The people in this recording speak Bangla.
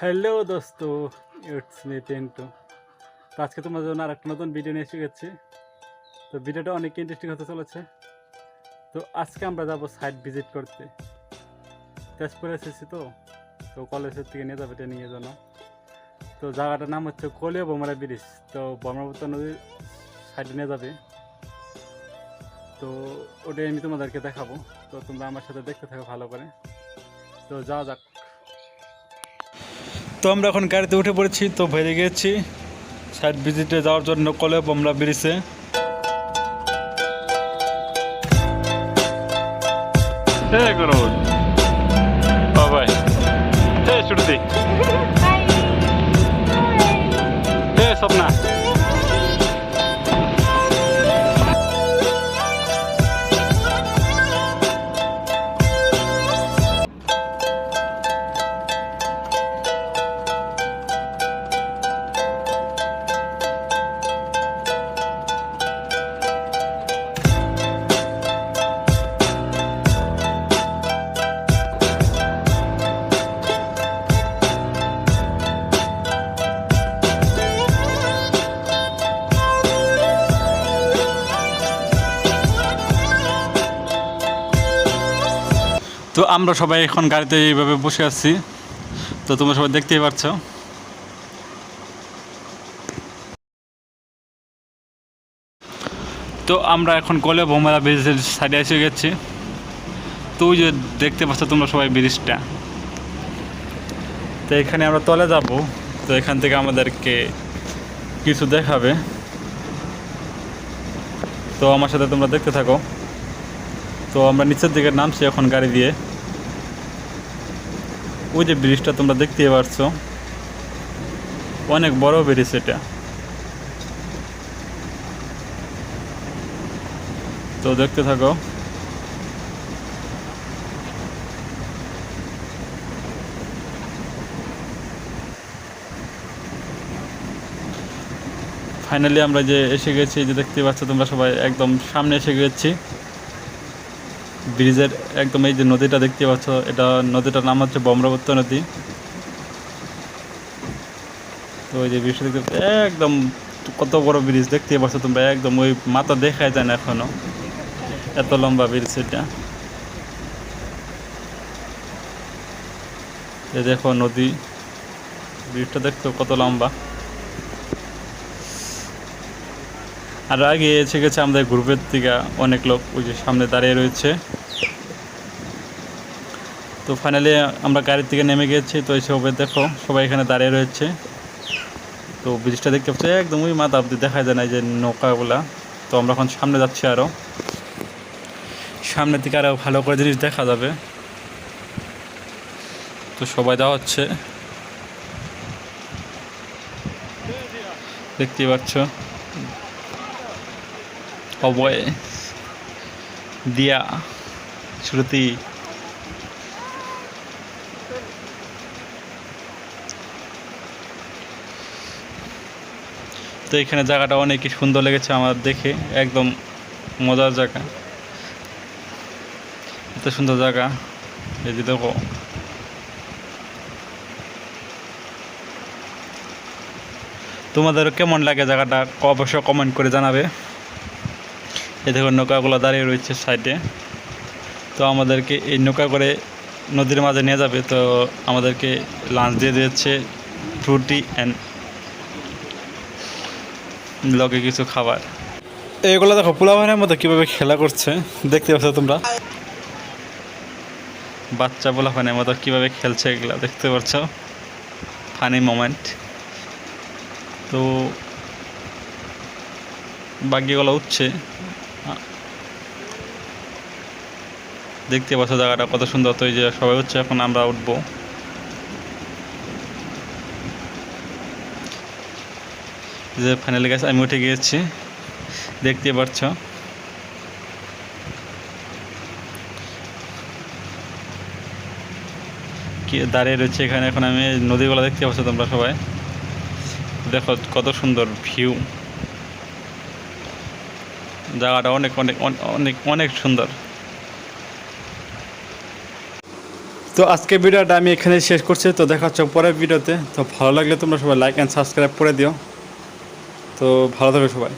হ্যালো দোস্ত, ইটস মি পিন্টু। তো আজকে তোমার জন্য আর একটা নতুন ভিডিও নিয়ে এসে গেছি। তো ভিডিওটা অনেক ইন্টারেস্টিং হতে চলেছে। তো আজকে আমরা যাব সাইট ভিজিট করতে। তেজপুরে এসেছি তো তো কলেজের থেকে নিয়ে যাবে এটা নিয়ে জন্য। তো জায়গাটার নাম হচ্ছে কলিয়া বোমারা ব্রিজ। তো ব্রহ্মপুত্র নদীর সাইডে নিয়ে যাবে। তো ওটাই আমি তোমাদেরকে দেখাবো। তো তোমরা আমার সাথে দেখতে থাকো ভালো করে। তো যাওয়া যাক। তো আমরা এখন গাড়িতে উঠে পড়েছি, তো বেরিয়ে গেছি সাইট ভিজিটে যাওয়ার জন্য কলিয়া বোমরা ব্রিজে। Hey, Gurud. Bye bye. Hey, Shruti. Hey, Sapna. তো আমরা সবাই এখন গাড়িতে এইভাবে বসে আছি। তো তোমরা সবাই দেখতেই পাচ্ছ। তো আমরা এখন কলিয়া বোমারা ব্রিজের সাইডে এসে গেছি। তো ওই যে দেখতে পাচ্ছ তোমরা সবাই ব্রিজটা। তো এখানে আমরা তলে যাব। তো এখান থেকে আমাদেরকে কিছু দেখাবে। তো আমার সাথে তোমরা দেখতে থাকো। তো আমরা নিচের দিকে নামছি এখন গাড়ি দিয়ে। ওই যে ব্রিজটা তোমরা দেখতেই পারছো, অনেক বড় ব্রিজ এটা। তো দেখতে থাকো। ফাইনালি আমরা যে এসে গেছি, যে দেখতে পাচ্ছ তোমরা সবাই, একদম সামনে এসে গেছি ব্রিজের। একদম এই যে নদীটা দেখতে পাচ্ছ, এটা নদীটার নাম হচ্ছে ব্রহ্মপুত্র নদী। তো ওই যে ব্রিজটা দেখতে একদম কত বড় ব্রিজ দেখতে পাচ্ছ তোমরা, একদম ওই মাথা দেখাই যায় না এখনো, এত লম্বা ব্রিজ এটা। এই দেখো নদী, ব্রিজটা দেখছো কত লম্বা। আর আগে এসে গেছে আমাদের গ্রুপের থেকে অনেক লোক, ওই যে সামনে দাঁড়িয়ে রয়েছে। তো ফাইনালি আমরা গাড়ির থেকে নেমে গেছি। তো এসে দেখো সবাই এখানে দাঁড়িয়ে রয়েছে। তো ব্রিজটা দেখতে পাচ্ছি একদম ওই মাথা অব্দি দেখা যায় না, যে নৌকাগুলা। তো আমরা এখন সামনে যাচ্ছি, আরও সামনের দিকে আরও ভালো করে জিনিস দেখা যাবে। তো সবাই দেওয়া হচ্ছে, দেখতেই পাচ্ছ অবয়, দিয়া, শ্রুতি। তো এখানে জায়গাটা অনেকই সুন্দর লেগেছে আমার দেখে, একদম মজার জায়গা, এত সুন্দর জায়গা। এই যে দেখো, তোমাদের কেমন লাগে জায়গাটা অবশ্যই কমেন্ট করে জানাবে। এই দেখো নৌকাগুলো দাঁড়িয়ে রয়েছে সাইডে। তো আমাদেরকে এই নৌকা করে নদীর মাঝে নিয়ে যাবে। তো আমাদেরকে লাঞ্চ দিয়ে দিয়েছে, ফ্রুটি অ্যান্ড লগে কিছু খাবার। এইগুলো দেখো পোলাপানের মতো কীভাবে খেলা করছে, দেখতে পাচ্ছ তোমরা। বাচ্চা পোলাপানের মতো কীভাবে খেলছে, এগুলো দেখতে পাচ্ছ, ফানি মোমেন্ট। তো বাকিগুলো উঠছে, দেখতে পাচ্ছ জায়গাটা কত সুন্দর। তো এই যে সবাই হচ্ছে, এখন আমরা উঠবো। যে ফাইনালি গাছ আমি উঠে গিয়েছি, দেখতে পাচ্ছ। কি দাঁড়িয়ে রয়েছে এখানে, এখন আমি নদীগুলো দেখতে পাচ্ছ তোমরা সবাই, দেখো কত সুন্দর ভিউ। জায়গাটা অনেক অনেক অনেক অনেক সুন্দর। তো আজকে ভিডিওটা আমি এখানে শেষ করছি। তো দেখা হচ্ছে পরের ভিডিওতে। তো ভালো লাগলে তোমরা সবাই লাইক অ্যান্ড সাবস্ক্রাইব করে দিও। তো ভালো থাকো সবাই।